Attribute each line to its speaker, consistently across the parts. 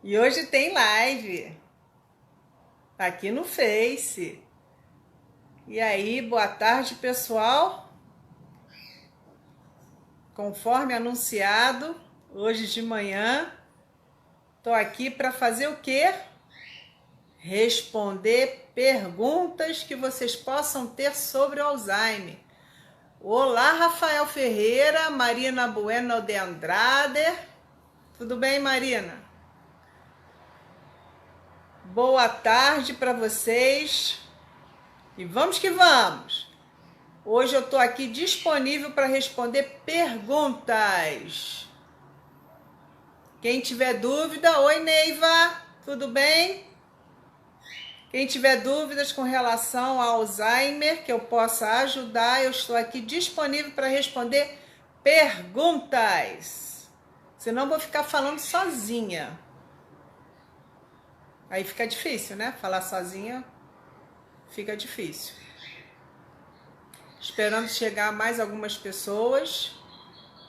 Speaker 1: E hoje tem live aqui no Face. E aí, boa tarde, pessoal. Conforme anunciado, hoje de manhã, tô aqui para fazer o quê? Responder perguntas que vocês possam ter sobre o Alzheimer. Olá, Rafael Ferreira, Marina Bueno de Andrade. Tudo bem, Marina? Boa tarde para vocês. E vamos que vamos! Hoje eu estou aqui disponível para responder perguntas. Quem tiver dúvida, oi Neiva, tudo bem? Quem tiver dúvidas com relação ao Alzheimer, que eu possa ajudar, eu estou aqui disponível para responder perguntas. Senão eu vou ficar falando sozinha. Aí fica difícil, né? Falar sozinha fica difícil. Esperando chegar mais algumas pessoas.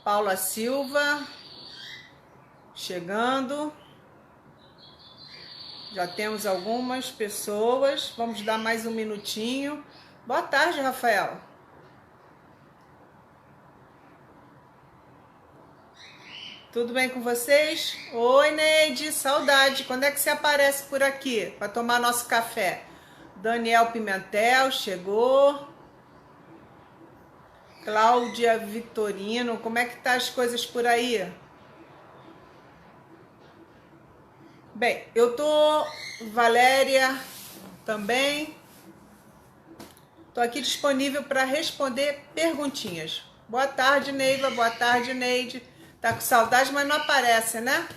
Speaker 1: Paula Silva chegando. Já temos algumas pessoas. Vamos dar mais um minutinho. Boa tarde, Rafael. Tudo bem com vocês? Oi, Neide, saudade. Quando é que você aparece por aqui para tomar nosso café? Daniel Pimentel chegou. Cláudia Vitorino, como é que tá as coisas por aí? Bem, eu tô... Valéria também. Tô aqui disponível para responder perguntinhas. Boa tarde, Neiva. Boa tarde, Neide. Tá com saudade, mas não aparece, né?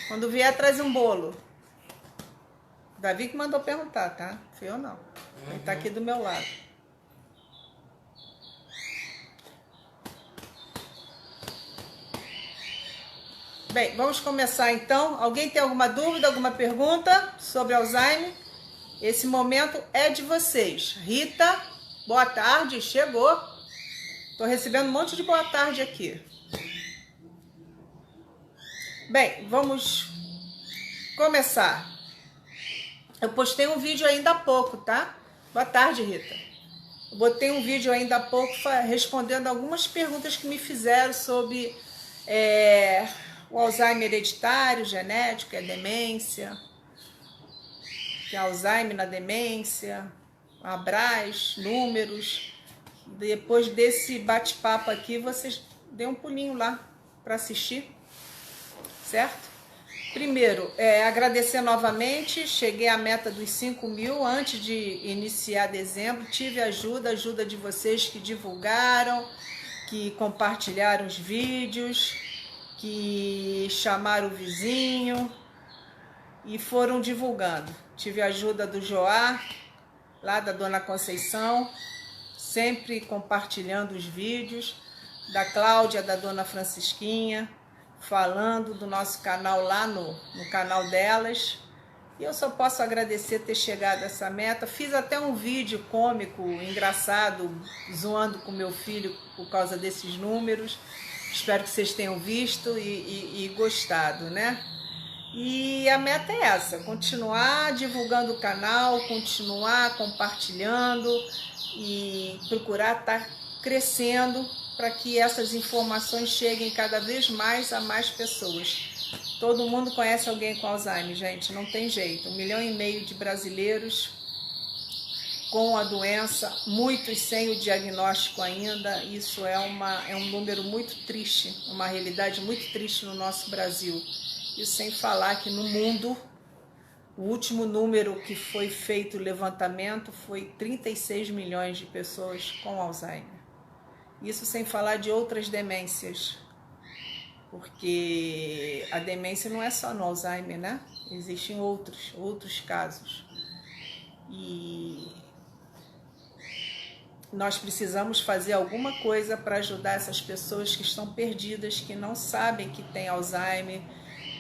Speaker 1: Quando vier, traz um bolo. Davi que mandou perguntar, tá? Fui eu não. Ele tá aqui do meu lado. Bem, vamos começar então. Alguém tem alguma dúvida, alguma pergunta sobre Alzheimer? Esse momento é de vocês. Rita, boa tarde, chegou. Tô recebendo um monte de boa tarde aqui. Bem, vamos começar. Eu postei um vídeo ainda há pouco, tá? Boa tarde, Rita. Eu botei um vídeo ainda há pouco respondendo algumas perguntas que me fizeram sobre o Alzheimer hereditário, genético, a demência, que é Alzheimer na demência, Abras, números. Depois desse bate-papo aqui, vocês dêem um pulinho lá para assistir, certo? Primeiro, agradecer novamente, cheguei à meta dos 5.000 antes de iniciar dezembro, tive ajuda de vocês que divulgaram, que compartilharam os vídeos, que chamaram o vizinho e foram divulgando. Tive a ajuda do Joá, lá da Dona Conceição, sempre compartilhando os vídeos, da Cláudia, da Dona Francisquinha, falando do nosso canal lá no canal delas. E eu só posso agradecer ter chegado a essa meta. Fiz até um vídeo cômico, engraçado, zoando com meu filho por causa desses números. Espero que vocês tenham visto e gostado, né? E a meta é essa, continuar divulgando o canal, continuar compartilhando e procurar estar crescendo para que essas informações cheguem cada vez mais a mais pessoas. Todo mundo conhece alguém com Alzheimer, gente, não tem jeito. 1,5 milhão de brasileiros com a doença, muitos sem o diagnóstico ainda. Isso é um número muito triste, uma realidade muito triste no nosso Brasil. Isso sem falar que no mundo, o último número que foi feito o levantamento foi 36 milhões de pessoas com Alzheimer. Isso sem falar de outras demências, porque a demência não é só no Alzheimer, né? Existem outros casos. E nós precisamos fazer alguma coisa para ajudar essas pessoas que estão perdidas, que não sabem que tem Alzheimer,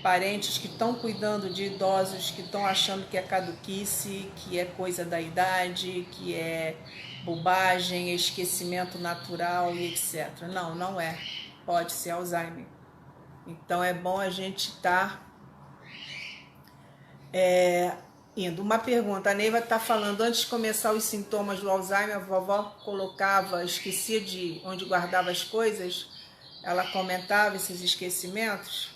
Speaker 1: parentes que estão cuidando de idosos, que estão achando que é caduquice, que é coisa da idade, que é bobagem, esquecimento natural e etc. Não, não é. Pode ser Alzheimer. Então é bom a gente estar Indo, uma pergunta, a Neiva está falando, antes de começar os sintomas do Alzheimer, a vovó esquecia de onde guardava as coisas, ela comentava esses esquecimentos?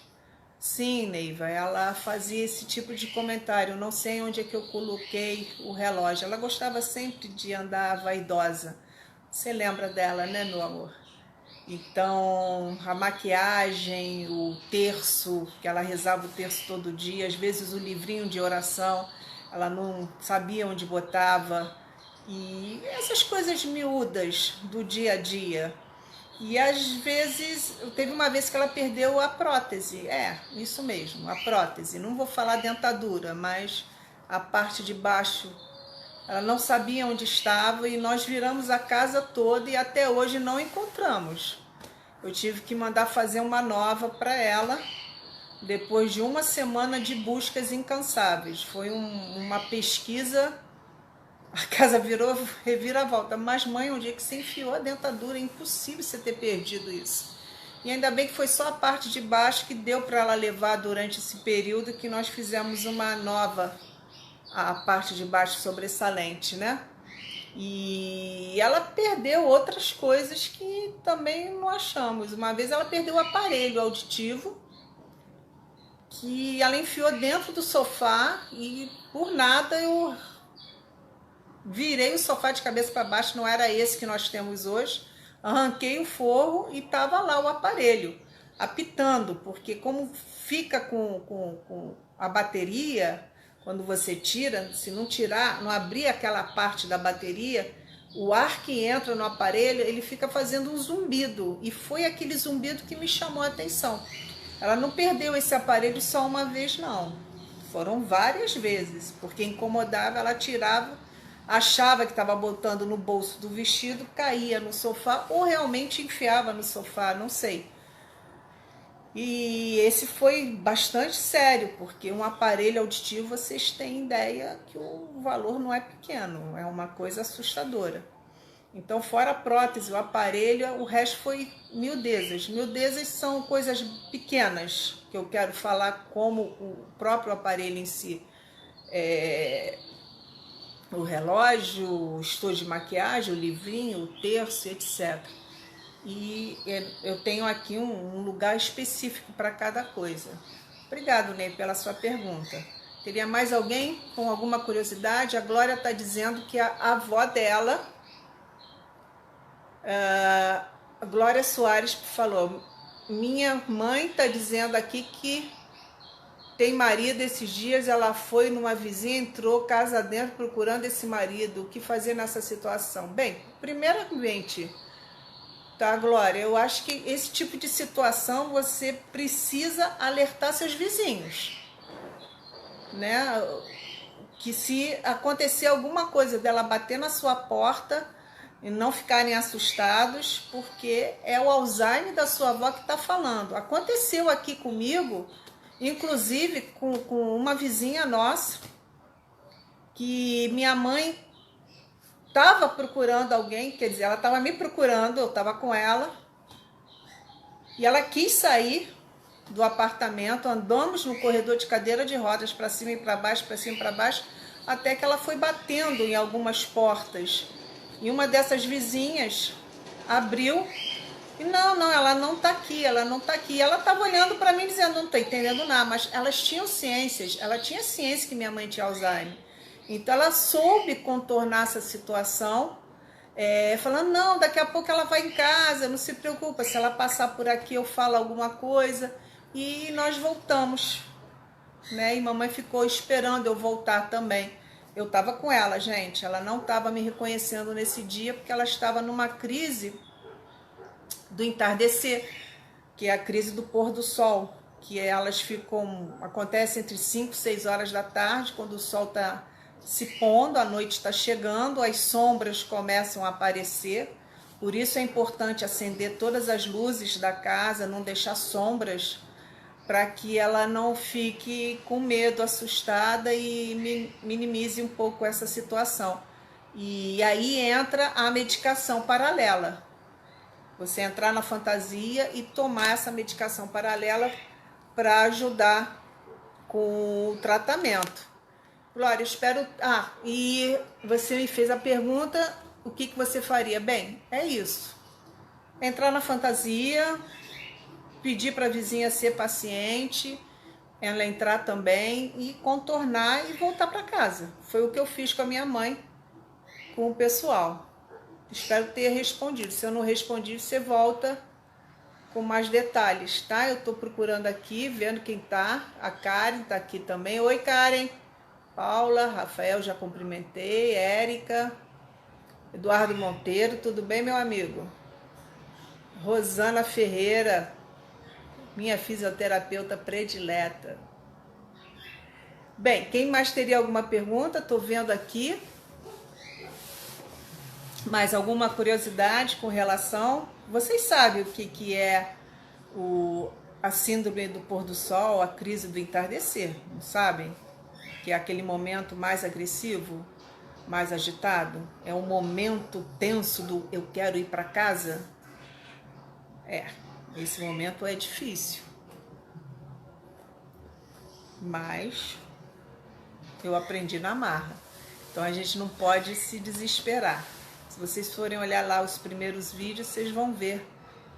Speaker 1: Sim, Neiva, ela fazia esse tipo de comentário, não sei onde é que eu coloquei o relógio, ela gostava sempre de andar vaidosa, você lembra dela, né, meu amor? Então, a maquiagem, o terço, que ela rezava o terço todo dia, às vezes o livrinho de oração, ela não sabia onde botava. E essas coisas miúdas do dia a dia. E às vezes, teve uma vez que ela perdeu a prótese. Isso mesmo, a prótese. Não vou falar dentadura, mas a parte de baixo. Ela não sabia onde estava e nós viramos a casa toda e até hoje não encontramos. Eu tive que mandar fazer uma nova para ela, depois de uma semana de buscas incansáveis. Foi uma pesquisa, a casa virou reviravolta. Mas mãe, onde é que você enfiou a dentadura? É impossível você ter perdido isso. E ainda bem que foi só a parte de baixo que deu para ela levar durante esse período que nós fizemos uma nova, a parte de baixo sobressalente, né? E ela perdeu outras coisas que também não achamos. Uma vez ela perdeu o aparelho auditivo, que ela enfiou dentro do sofá e por nada eu virei o sofá de cabeça para baixo, não era esse que nós temos hoje. Arranquei o forro e estava lá o aparelho, apitando, porque como fica com a bateria, quando você tira, se não tirar, não abrir aquela parte da bateria, o ar que entra no aparelho, ele fica fazendo um zumbido. E foi aquele zumbido que me chamou a atenção. Ela não perdeu esse aparelho só uma vez, não. Foram várias vezes, porque incomodava, ela tirava, achava que estava botando no bolso do vestido, caía no sofá ou realmente enfiava no sofá, não sei. E esse foi bastante sério, porque um aparelho auditivo, vocês têm ideia que o valor não é pequeno, é uma coisa assustadora. Então, fora a prótese, o aparelho, o resto foi miudezas. Miudezas são coisas pequenas, que eu quero falar como o próprio aparelho em si. O relógio, o estojo de maquiagem, o livrinho, o terço, etc. E eu tenho aqui um lugar específico para cada coisa. Obrigado, Ney, pela sua pergunta. Teria mais alguém com alguma curiosidade? A Glória está dizendo que a avó dela, a Glória Soares, falou: minha mãe está dizendo aqui que tem marido esses dias, ela foi numa vizinha, entrou casa dentro procurando esse marido. O que fazer nessa situação? Bem, primeiramente, tá, Glória, eu acho que esse tipo de situação você precisa alertar seus vizinhos, né? Que se acontecer alguma coisa dela bater na sua porta e não ficarem assustados, porque é o Alzheimer da sua avó que está falando. Aconteceu aqui comigo, inclusive com uma vizinha nossa, que minha mãe estava procurando alguém, quer dizer, ela estava me procurando, eu estava com ela, e ela quis sair do apartamento, andamos no corredor de cadeira de rodas para cima e para baixo, para cima e para baixo, até que ela foi batendo em algumas portas. E uma dessas vizinhas abriu e não, ela não está aqui, ela não está aqui. Ela estava olhando para mim dizendo, não estou entendendo nada, mas elas tinham ciências, ela tinha ciência que minha mãe tinha Alzheimer. Então ela soube contornar essa situação, falando, não, daqui a pouco ela vai em casa, não se preocupa, se ela passar por aqui eu falo alguma coisa. E nós voltamos, né? E mamãe ficou esperando eu voltar também. Eu estava com ela, gente, ela não estava me reconhecendo nesse dia porque ela estava numa crise do entardecer, que é a crise do pôr do sol, que elas ficam, acontece entre 5 e 6 horas da tarde, quando o sol está se pondo, a noite está chegando, as sombras começam a aparecer. Por isso é importante acender todas as luzes da casa, não deixar sombras, para que ela não fique com medo, assustada e minimize um pouco essa situação. E aí entra a medicação paralela. Você entrar na fantasia e tomar essa medicação paralela para ajudar com o tratamento. Glória, eu espero... Ah, e você me fez a pergunta, o que você faria? Bem, é isso. Entrar na fantasia, pedir para a vizinha ser paciente, ela entrar também e contornar e voltar para casa. Foi o que eu fiz com a minha mãe, com o pessoal. Espero ter respondido. Se eu não respondi, você volta com mais detalhes, tá? Eu tô procurando aqui, vendo quem tá. A Karen tá aqui também. Oi, Karen. Paula, Rafael, já cumprimentei. Érica, Eduardo Monteiro, tudo bem, meu amigo? Rosana Ferreira, minha fisioterapeuta predileta. Bem, quem mais teria alguma pergunta? Tô vendo aqui. Mais alguma curiosidade com relação? Vocês sabem o que é a síndrome do pôr do sol, a crise do entardecer, não sabem? Que é aquele momento mais agressivo, mais agitado? É um momento tenso do eu quero ir para casa? Esse momento é difícil. Mas eu aprendi na marra. Então a gente não pode se desesperar. Se vocês forem olhar lá os primeiros vídeos, vocês vão ver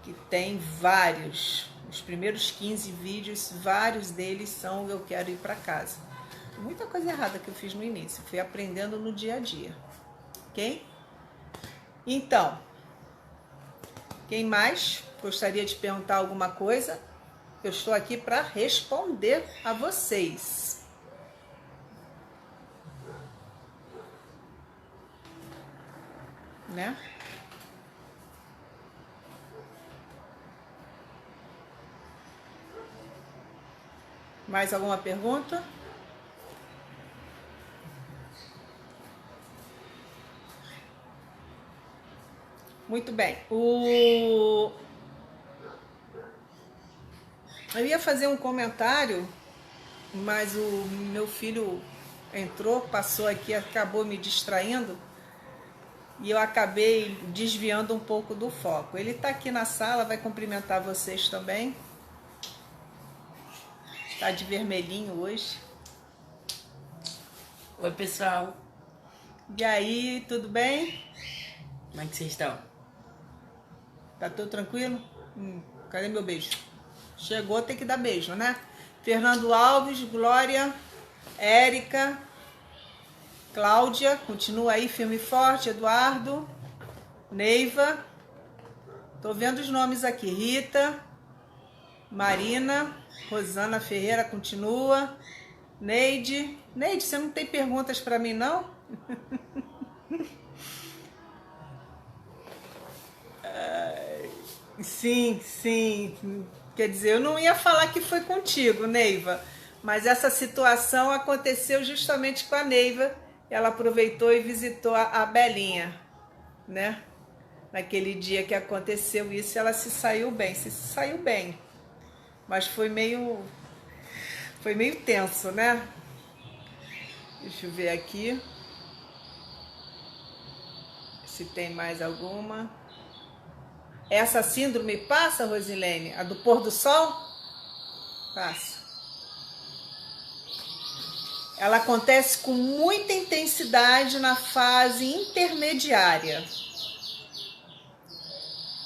Speaker 1: que tem vários. Os primeiros 15 vídeos, vários deles são eu quero ir para casa. Muita coisa errada que eu fiz no início. Fui aprendendo no dia a dia. Ok? Então, quem mais gostaria de perguntar alguma coisa? Eu estou aqui para responder a vocês. Né? Mais alguma pergunta? Muito bem. Eu ia fazer um comentário, mas o meu filho entrou, passou aqui, acabou me distraindo e eu acabei desviando um pouco do foco. Ele está aqui na sala, vai cumprimentar vocês também. Está de vermelhinho hoje.
Speaker 2: Oi, pessoal.
Speaker 1: E aí, tudo bem?
Speaker 2: Como é que vocês estão?
Speaker 1: Tá tudo tranquilo? Cadê meu beijo? Chegou, tem que dar beijo, né? Fernando Alves, Glória, Érica, Cláudia, continua aí firme e forte, Eduardo, Neiva, tô vendo os nomes aqui, Rita, Marina, Rosana Ferreira continua, Neide, você não tem perguntas para mim não? Sim, quer dizer, eu não ia falar que foi contigo, Neiva, mas essa situação aconteceu justamente com a Neiva. Ela aproveitou e visitou a Belinha, né? Naquele dia que aconteceu isso, ela se saiu bem, mas foi meio tenso, né? Deixa eu ver aqui se tem mais alguma. Essa síndrome passa, Rosilene? A do pôr do sol? Passa. Ela acontece com muita intensidade na fase intermediária.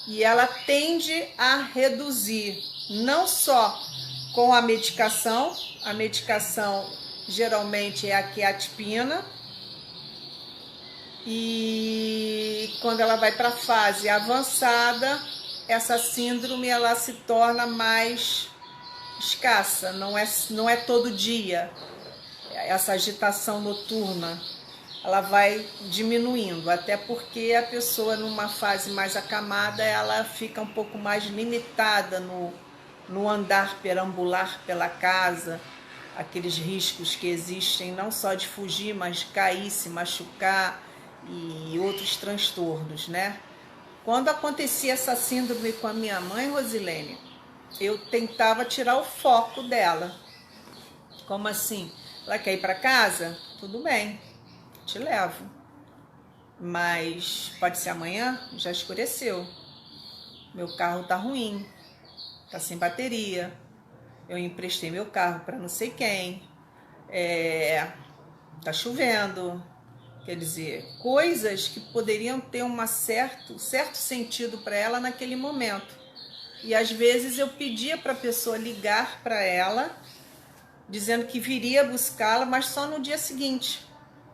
Speaker 1: E ela tende a reduzir, não só com a medicação geralmente é a quetiapina, e quando ela vai para a fase avançada, essa síndrome ela se torna mais escassa, não é todo dia. Essa agitação noturna, ela vai diminuindo, até porque a pessoa numa fase mais acamada, ela fica um pouco mais limitada no andar perambular pela casa, aqueles riscos que existem, não só de fugir, mas de cair, se machucar e outros transtornos, né? Quando acontecia essa síndrome com a minha mãe, Rosilene, eu tentava tirar o foco dela. Como assim? Ela quer ir para casa? Tudo bem, te levo. Mas pode ser amanhã? Já escureceu. Meu carro tá ruim, tá sem bateria. Eu emprestei meu carro para não sei quem. tá chovendo, quer dizer, coisas que poderiam ter certo sentido para ela naquele momento. E às vezes eu pedia para a pessoa ligar para ela, dizendo que viria buscá-la, mas só no dia seguinte,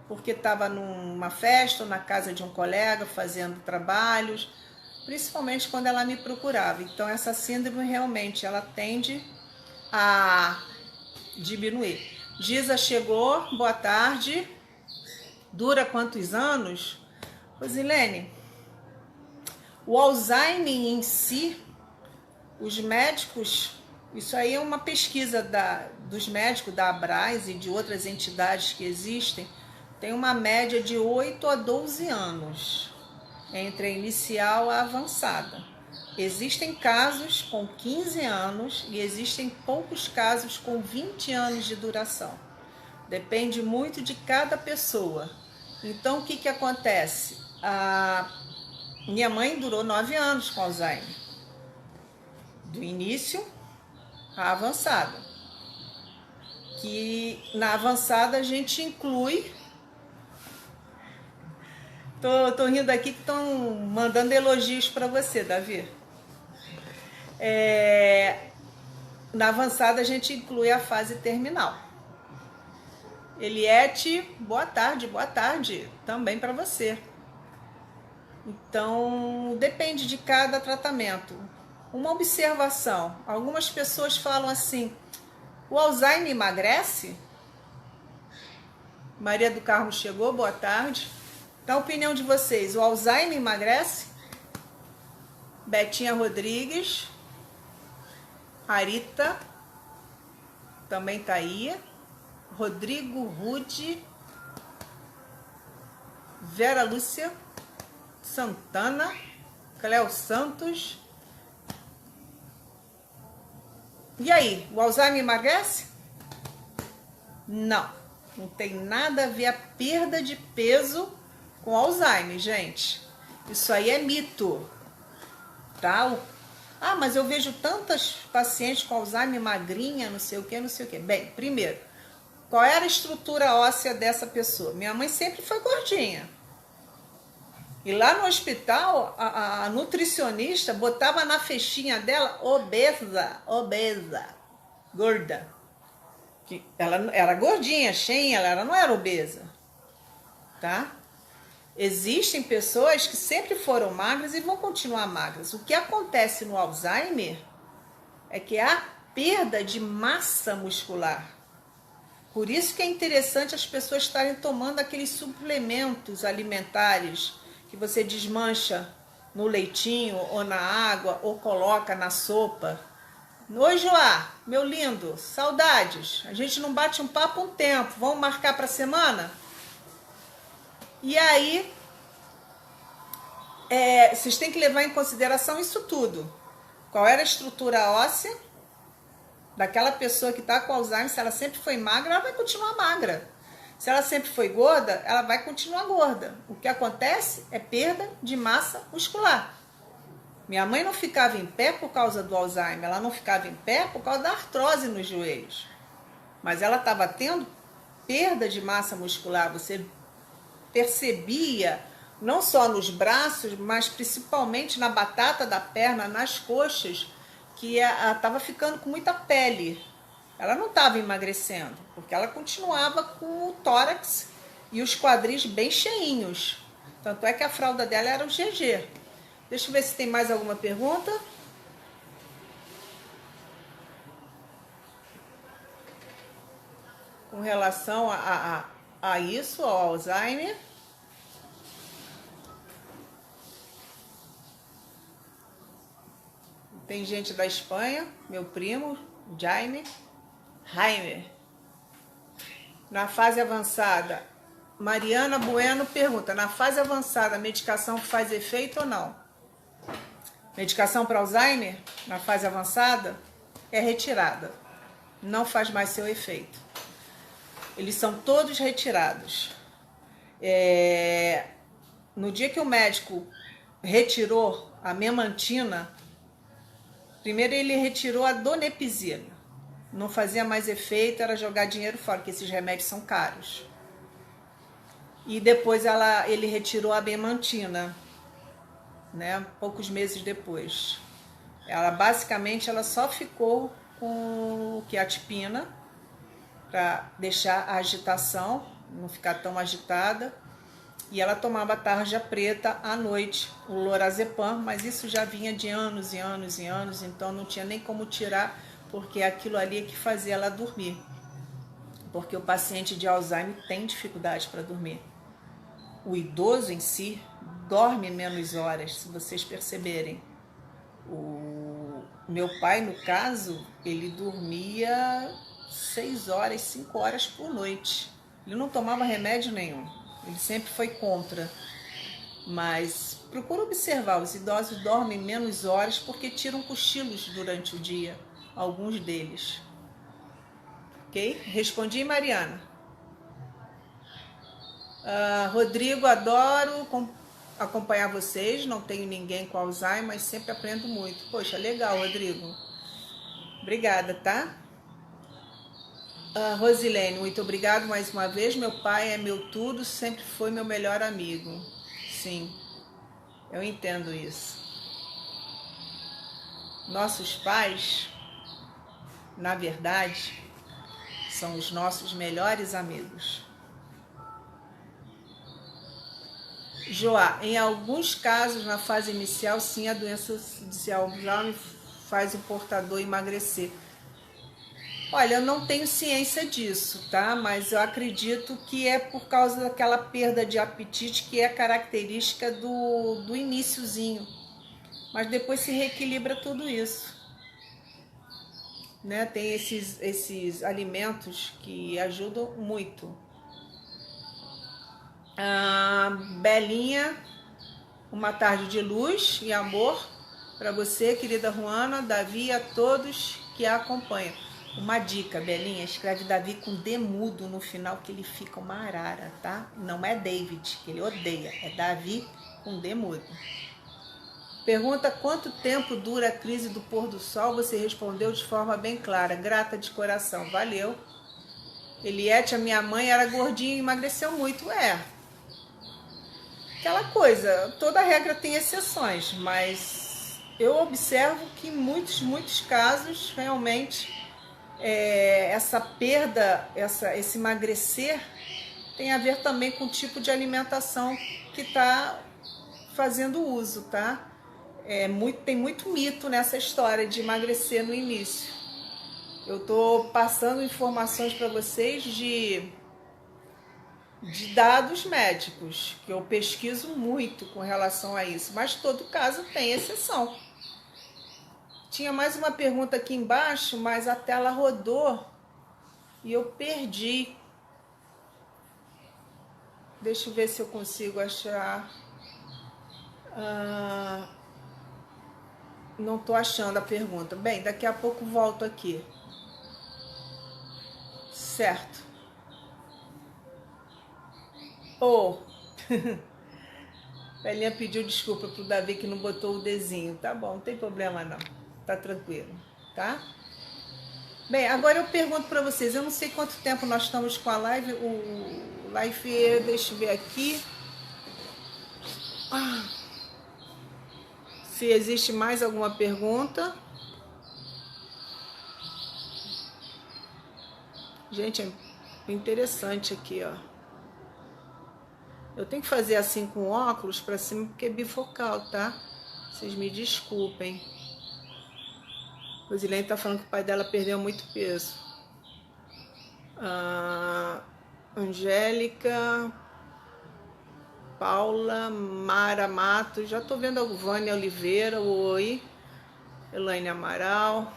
Speaker 1: porque estava numa festa ou na casa de um colega, fazendo trabalhos, principalmente quando ela me procurava. Então essa síndrome realmente ela tende a diminuir. Giza chegou, boa tarde. Dura quantos anos? Rosilene, o Alzheimer em si, os médicos, isso aí é uma pesquisa dos médicos da Abras e de outras entidades que existem, tem uma média de 8 a 12 anos, entre a inicial e a avançada. Existem casos com 15 anos e existem poucos casos com 20 anos de duração. Depende muito de cada pessoa. Então, o que acontece? A minha mãe durou 9 anos com Alzheimer. Do início à avançada. Que na avançada a gente inclui... Tô rindo aqui que estão mandando elogios para você, Davi. Na avançada a gente inclui a fase terminal. Eliette, boa tarde também para você. Então, depende de cada tratamento. Uma observação, algumas pessoas falam assim, o Alzheimer emagrece? Maria do Carmo chegou, boa tarde. Então, a opinião de vocês, o Alzheimer emagrece? Betinha Rodrigues, Arita, também tá aí. Rodrigo Rude, Vera Lúcia, Santana, Cléo Santos. E aí, o Alzheimer emagrece? Não, não tem nada a ver a perda de peso com Alzheimer, gente. Isso aí é mito, tá? Ah, mas eu vejo tantas pacientes com Alzheimer magrinha, não sei o que, não sei o que. Bem, primeiro, qual era a estrutura óssea dessa pessoa? Minha mãe sempre foi gordinha. E lá no hospital, a nutricionista botava na fichinha dela obesa, gorda. Que ela era gordinha, cheinha, ela não era obesa. Tá? Existem pessoas que sempre foram magras e vão continuar magras. O que acontece no Alzheimer é que há perda de massa muscular. Por isso que é interessante as pessoas estarem tomando aqueles suplementos alimentares que você desmancha no leitinho ou na água ou coloca na sopa. Oi, Joá, meu lindo, saudades. A gente não bate um papo um tempo. Vamos marcar para a semana? E aí, vocês têm que levar em consideração isso tudo. Qual era a estrutura óssea daquela pessoa que está com Alzheimer? Se ela sempre foi magra, ela vai continuar magra. Se ela sempre foi gorda, ela vai continuar gorda. O que acontece é perda de massa muscular. Minha mãe não ficava em pé por causa do Alzheimer, ela não ficava em pé por causa da artrose nos joelhos. Mas ela estava tendo perda de massa muscular. Você percebia, não só nos braços, mas principalmente na batata da perna, nas coxas, que ela estava ficando com muita pele. Ela não estava emagrecendo, porque ela continuava com o tórax e os quadris bem cheinhos. Tanto é que a fralda dela era o GG. Deixa eu ver se tem mais alguma pergunta. Com relação a isso, ao Alzheimer. Tem gente da Espanha, meu primo, Jaime. Na fase avançada, Mariana Bueno pergunta, na fase avançada a medicação faz efeito ou não? Medicação para Alzheimer, na fase avançada, é retirada. Não faz mais seu efeito. Eles são todos retirados. No dia que o médico retirou a memantina, primeiro ele retirou a donepezila. Não fazia mais efeito, era jogar dinheiro fora, porque esses remédios são caros. E depois ele retirou a bemantina, né? Poucos meses depois. Basicamente ela só ficou com quiatipina para deixar a agitação, não ficar tão agitada. E ela tomava tarja preta à noite, o lorazepam, mas isso já vinha de anos e anos e anos, então não tinha nem como tirar, porque aquilo ali é que fazia ela dormir. Porque o paciente de Alzheimer tem dificuldade para dormir. O idoso em si dorme menos horas, se vocês perceberem. O meu pai, no caso, ele dormia 6 horas, 5 horas por noite. Ele não tomava remédio nenhum. Ele sempre foi contra. Mas procura observar, os idosos dormem menos horas porque tiram cochilos durante o dia, alguns deles. Ok? Respondi, Mariana. Rodrigo, adoro acompanhar vocês, não tenho ninguém com Alzheimer, mas sempre aprendo muito. Poxa, legal, Rodrigo. Obrigada, tá? Rosilene, muito obrigado mais uma vez. Meu pai é meu tudo, sempre foi meu melhor amigo. Sim, eu entendo isso. Nossos pais, na verdade, são os nossos melhores amigos. Joá, em alguns casos, na fase inicial, sim, a doença de Alzheimer faz o portador emagrecer. Olha, eu não tenho ciência disso, tá? Mas eu acredito que é por causa daquela perda de apetite que é característica do iniciozinho. Mas depois se reequilibra tudo isso. Né? Tem esses alimentos que ajudam muito. Belinha, uma tarde de luz e amor para você, querida Juana, Davi e a todos que a acompanham. Uma dica, Belinha, escreve Davi com D mudo no final, que ele fica uma arara, tá? Não é David, que ele odeia, é Davi com D mudo. Pergunta quanto tempo dura a crise do pôr do sol, você respondeu de forma bem clara, grata de coração, valeu. Eliette, a minha mãe era gordinha e emagreceu muito, aquela coisa, toda regra tem exceções, mas eu observo que em muitos casos, realmente, essa perda, esse emagrecer, tem a ver também com o tipo de alimentação que está fazendo uso, tá? Tem muito mito nessa história de emagrecer no início. Eu estou passando informações para vocês de dados médicos, que eu pesquiso muito com relação a isso, mas todo caso tem exceção. Tinha mais uma pergunta aqui embaixo, mas a tela rodou e eu perdi. Deixa eu ver se eu consigo achar. Não estou achando a pergunta. Bem, daqui a pouco volto aqui. Certo. Belinha pediu desculpa pro Davi que não botou o desenho. Tá bom, não tem problema não. Tá tranquilo, tá? Bem, agora eu pergunto para vocês. Eu não sei quanto tempo nós estamos com a live. O live, deixa eu ver aqui. Se existe mais alguma pergunta. Gente, é interessante aqui, ó. Eu tenho que fazer assim com óculos para cima porque é bifocal, tá? Vocês me desculpem. Rosilene tá falando que o pai dela perdeu muito peso. Angélica, Paula, Mara Matos, já tô vendo a Vânia Oliveira, oi. Elaine Amaral.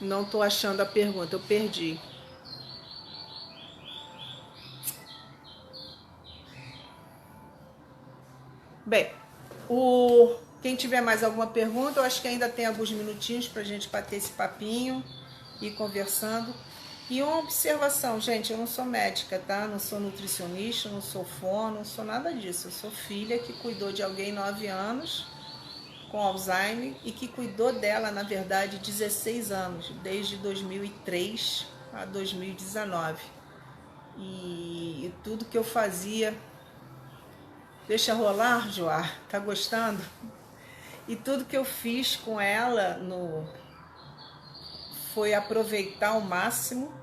Speaker 1: Não tô achando a pergunta, eu perdi. Bem, quem tiver mais alguma pergunta, eu acho que ainda tem alguns minutinhos pra gente bater esse papinho e ir conversando. E uma observação, gente, eu não sou médica, tá? Não sou nutricionista, não sou fono, não sou nada disso. Eu sou filha que cuidou de alguém 9 anos com Alzheimer e que cuidou dela, na verdade, 16 anos, desde 2003 a 2019. e tudo que eu fazia... Deixa rolar, Joá, tá gostando? E tudo que eu fiz com ela foi aproveitar ao máximo,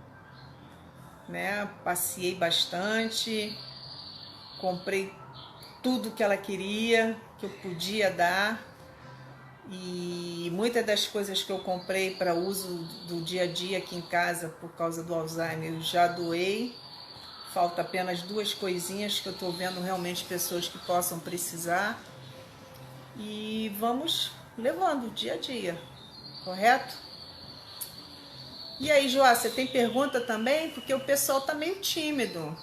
Speaker 1: né? Passeei bastante, comprei tudo que ela queria, que eu podia dar, e muitas das coisas que eu comprei para uso do dia a dia aqui em casa por causa do Alzheimer eu já doei. Falta apenas 2 coisinhas que eu estou vendo realmente pessoas que possam precisar. E vamos levando dia a dia, correto? E aí, Joá, você tem pergunta também? Porque o pessoal tá meio tímido.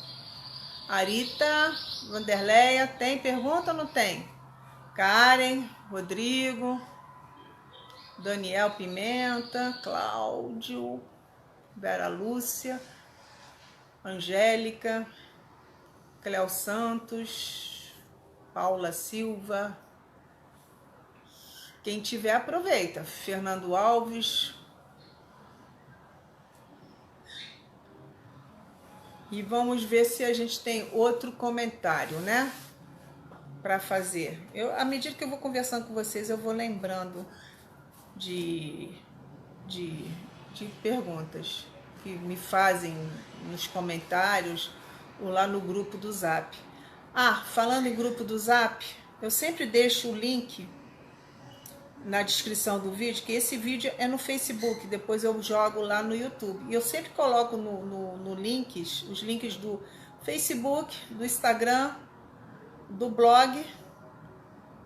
Speaker 1: Arita, Vanderleia, tem pergunta ou não tem? Karen, Rodrigo, Daniel Pimenta, Cláudio, Vera Lúcia, Angélica, Cléo Santos, Paula Silva. Quem tiver, aproveita. Fernando Alves. E vamos ver se a gente tem outro comentário, né? Para fazer. À medida que eu vou conversando com vocês, eu vou lembrando de perguntas que me fazem nos comentários ou lá no grupo do Zap. Ah, falando em grupo do Zap, eu sempre deixo o link na descrição do vídeo, que esse vídeo é no Facebook, depois eu jogo lá no YouTube. E eu sempre coloco no links, os links do Facebook, do Instagram, do blog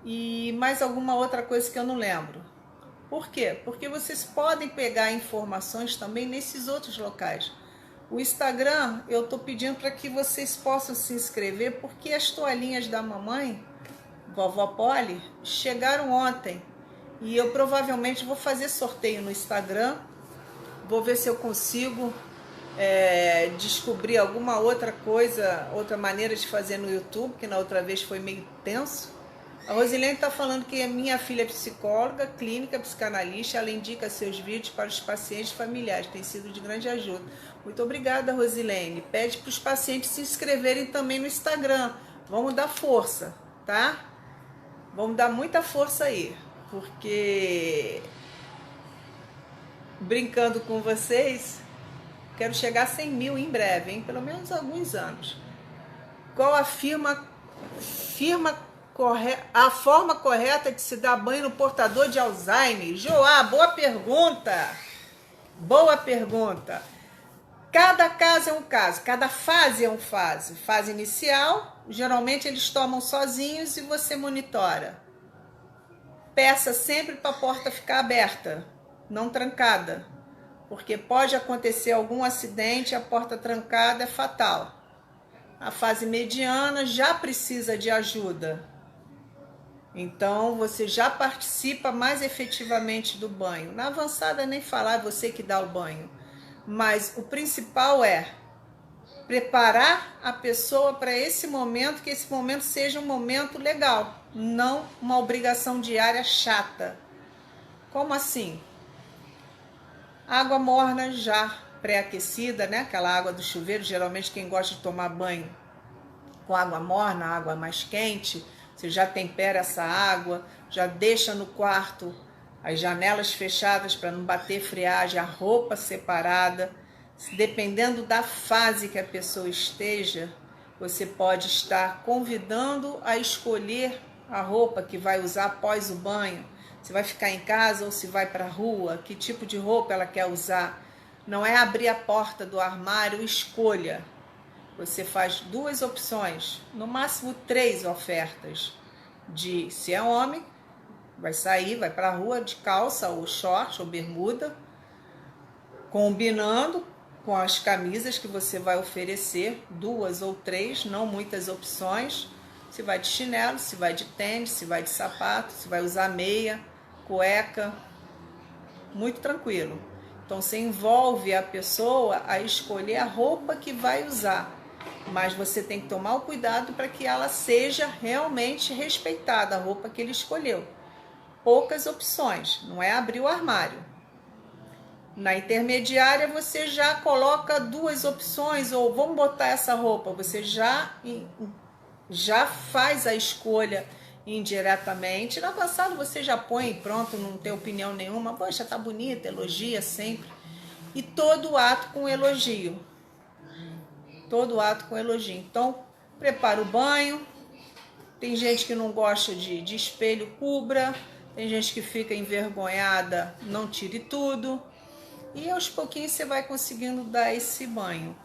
Speaker 1: e mais alguma outra coisa que eu não lembro. Por quê? Porque vocês podem pegar informações também nesses outros locais. O Instagram, eu estou pedindo para que vocês possam se inscrever, porque as toalhinhas da mamãe, vovó Polly, chegaram ontem. E eu provavelmente vou fazer sorteio no Instagram. Vou ver se eu consigo descobrir alguma outra coisa, outra maneira de fazer no YouTube, que na outra vez foi meio tenso. A Rosilene está falando que a minha filha é psicóloga, clínica, psicanalista. Ela indica seus vídeos para os pacientes familiares. Tem sido de grande ajuda. Muito obrigada, Rosilene. Pede para os pacientes se inscreverem também no Instagram. Vamos dar força, tá? Vamos dar muita força aí. Porque, brincando com vocês, quero chegar a 100 mil em breve, hein? Pelo menos alguns anos. Qual a forma correta de se dar banho no portador de Alzheimer? Joá, boa pergunta. Boa pergunta. Cada caso é um caso, cada fase é uma fase. Fase inicial, geralmente eles tomam sozinhos e você monitora. Peça sempre para a porta ficar aberta, não trancada, porque pode acontecer algum acidente, a porta trancada é fatal. A fase mediana já precisa de ajuda, então você já participa mais efetivamente do banho. Na avançada nem falar, é você que dá o banho, mas o principal é preparar a pessoa para esse momento, que esse momento seja um momento legal, não uma obrigação diária chata. Como assim? Água morna já pré-aquecida, né? Aquela água do chuveiro, geralmente quem gosta de tomar banho com água morna, água mais quente, você já tempera essa água, já deixa no quarto as janelas fechadas para não bater friagem, a roupa separada. Dependendo da fase que a pessoa esteja, você pode estar convidando a escolher a roupa que vai usar após o banho. Se vai ficar em casa ou se vai para a rua, que tipo de roupa ela quer usar. Não é abrir a porta do armário, escolha. Você faz 2 opções, no máximo 3 ofertas. Se é homem, vai sair, vai para a rua de calça ou short ou bermuda, combinando com as camisas que você vai oferecer, 2 ou 3, não muitas opções. Se vai de chinelo, se vai de tênis, se vai de sapato, se vai usar meia, cueca, muito tranquilo. Então você envolve a pessoa a escolher a roupa que vai usar, mas você tem que tomar o cuidado para que ela seja realmente respeitada, a roupa que ele escolheu. Poucas opções, não é abrir o armário. Na intermediária você já coloca duas opções, ou vamos botar essa roupa, você já faz a escolha indiretamente. Na avançada você já põe pronto, não tem opinião nenhuma, poxa, tá bonita, elogia sempre. E todo ato com elogio. Todo ato com elogio. Então, prepara o banho. Tem gente que não gosta de espelho, cubra. Tem gente que fica envergonhada, não tire tudo. E aos pouquinhos você vai conseguindo dar esse banho.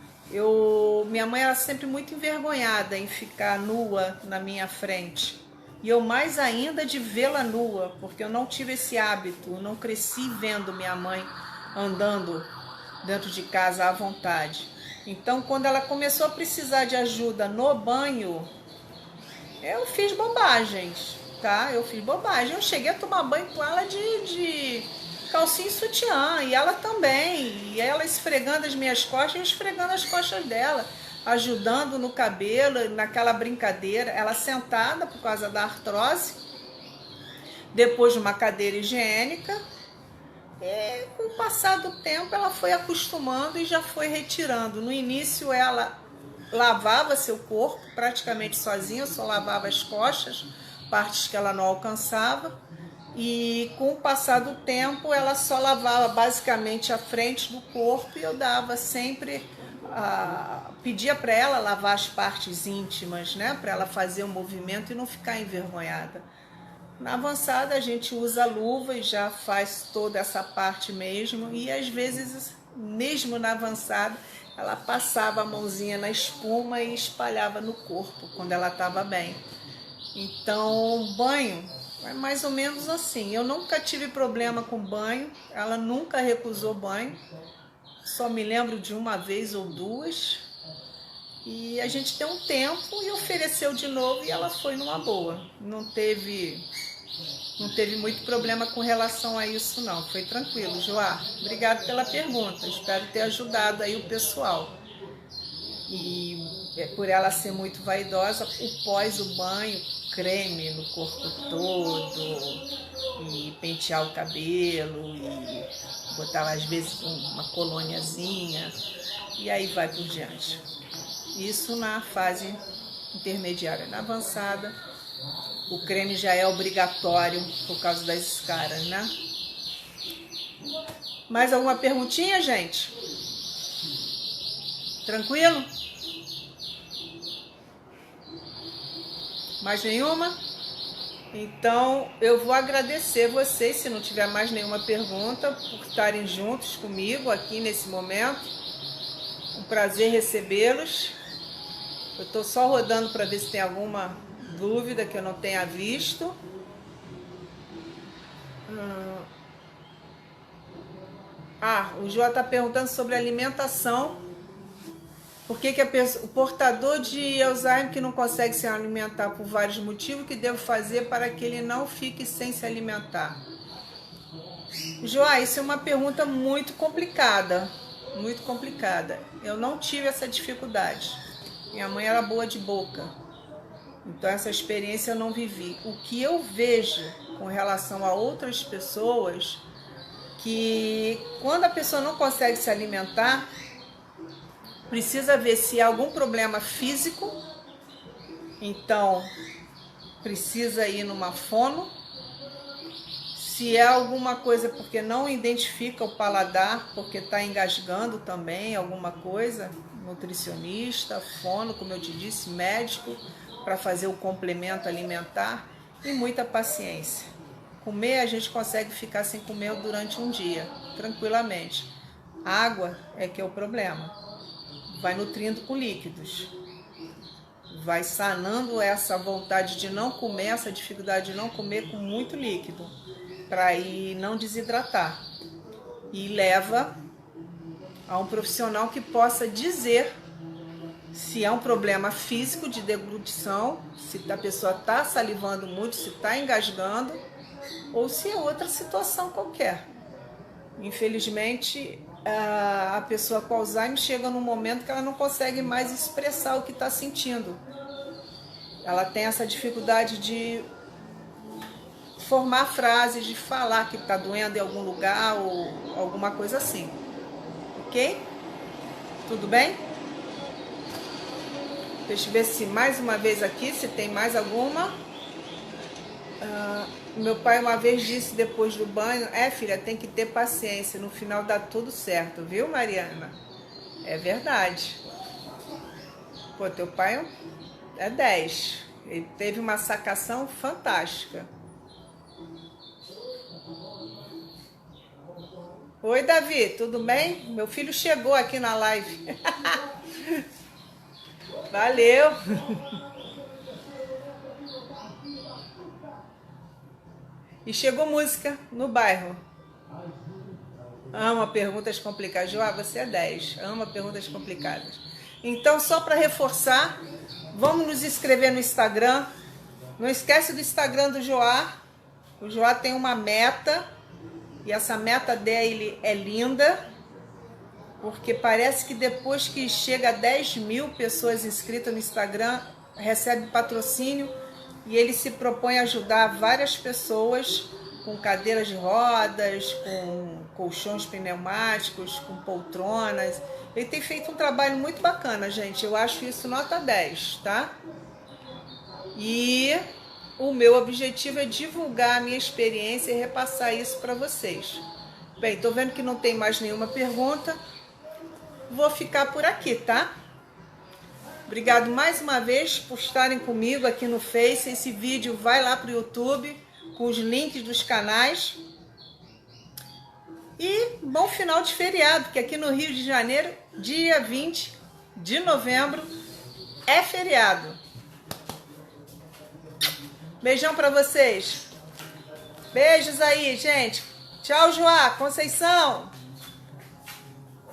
Speaker 1: Minha mãe era sempre muito envergonhada em ficar nua na minha frente. E eu mais ainda de vê-la nua, porque eu não tive esse hábito. Eu não cresci vendo minha mãe andando dentro de casa à vontade. Então, quando ela começou a precisar de ajuda no banho, eu fiz bobagens, tá? Eu fiz bobagem. Eu cheguei a tomar banho com ela de calcinha e sutiã, e ela também. E ela esfregando as minhas costas e eu esfregando as costas dela, ajudando no cabelo, naquela brincadeira. Ela sentada por causa da artrose, depois de uma cadeira higiênica. E com o passar do tempo ela foi acostumando e já foi retirando. No início ela lavava seu corpo praticamente sozinha, só lavava as costas, partes que ela não alcançava. E com o passar do tempo ela só lavava basicamente a frente do corpo e eu dava sempre, pedia para ela lavar as partes íntimas, né? Para ela fazer o movimento e não ficar envergonhada. Na avançada a gente usa luva e já faz toda essa parte mesmo, e às vezes, mesmo na avançada, ela passava a mãozinha na espuma e espalhava no corpo quando ela estava bem. Então, banho é mais ou menos assim. Eu nunca tive problema com banho, ela nunca recusou banho, só me lembro de uma vez ou duas. E a gente deu um tempo e ofereceu de novo e ela foi numa boa. Não teve muito problema com relação a isso não. Foi tranquilo, Joá. Obrigado pela pergunta. Espero ter ajudado aí o pessoal. E por ela ser muito vaidosa, o pós o banho, creme no corpo todo, e pentear o cabelo, e botar às vezes uma colôniazinha, e aí vai por diante. Isso na fase intermediária. Na avançada, o creme já é obrigatório por causa das escaras, né? Mais alguma perguntinha, gente? Tranquilo? Mais nenhuma? Então, eu vou agradecer vocês, se não tiver mais nenhuma pergunta, por estarem juntos comigo aqui nesse momento. Um prazer recebê-los. Eu estou só rodando para ver se tem alguma dúvida que eu não tenha visto. O João está perguntando sobre alimentação. Por que o portador de Alzheimer que não consegue se alimentar por vários motivos, o que devo fazer para que ele não fique sem se alimentar? João, isso é uma pergunta muito complicada. Muito complicada. Eu não tive essa dificuldade. Minha mãe era boa de boca. Então essa experiência eu não vivi. O que eu vejo com relação a outras pessoas, que quando a pessoa não consegue se alimentar, precisa ver se há algum problema físico, então precisa ir numa fono. Se é alguma coisa porque não identifica o paladar, porque está engasgando também alguma coisa, nutricionista, fono, como eu te disse, médico, para fazer o complemento alimentar, e muita paciência. Comer, a gente consegue ficar sem comer durante um dia, tranquilamente. Água é que é o problema. Vai nutrindo com líquidos. Vai sanando essa vontade de não comer, essa dificuldade de não comer com muito líquido, para ir não desidratar. E leva a um profissional que possa dizer se é um problema físico de deglutição, se a pessoa está salivando muito, se está engasgando, ou se é outra situação qualquer. Infelizmente, a pessoa com Alzheimer chega num momento que ela não consegue mais expressar o que está sentindo. Ela tem essa dificuldade de formar frases, de falar que tá doendo em algum lugar ou alguma coisa assim. Ok? Tudo bem? Deixa eu ver se mais uma vez aqui, se tem mais alguma. Meu pai uma vez disse depois do banho, filha, tem que ter paciência, no final dá tudo certo, viu, Mariana? É verdade. Pô, teu pai é 10. Ele teve uma sacação fantástica. Oi, Davi, tudo bem? Meu filho chegou aqui na live. Valeu. E chegou música no bairro. Ama perguntas complicadas. Joá, você é 10. Ama perguntas complicadas. Então, só para reforçar, vamos nos inscrever no Instagram. Não esquece do Instagram do Joá. O Joá tem uma meta. E essa meta dele é linda. Porque parece que depois que chega a 10 mil pessoas inscritas no Instagram, recebe patrocínio. E ele se propõe a ajudar várias pessoas com cadeiras de rodas, com colchões pneumáticos, com poltronas. Ele tem feito um trabalho muito bacana, gente. Eu acho isso nota 10, tá? E o meu objetivo é divulgar a minha experiência e repassar isso para vocês. Bem, tô vendo que não tem mais nenhuma pergunta. Vou ficar por aqui, tá? Obrigado mais uma vez por estarem comigo aqui no Face. Esse vídeo vai lá para o YouTube com os links dos canais. E bom final de feriado, que aqui no Rio de Janeiro, dia 20 de novembro, é feriado. Beijão para vocês. Beijos aí, gente. Tchau, Joá, Conceição.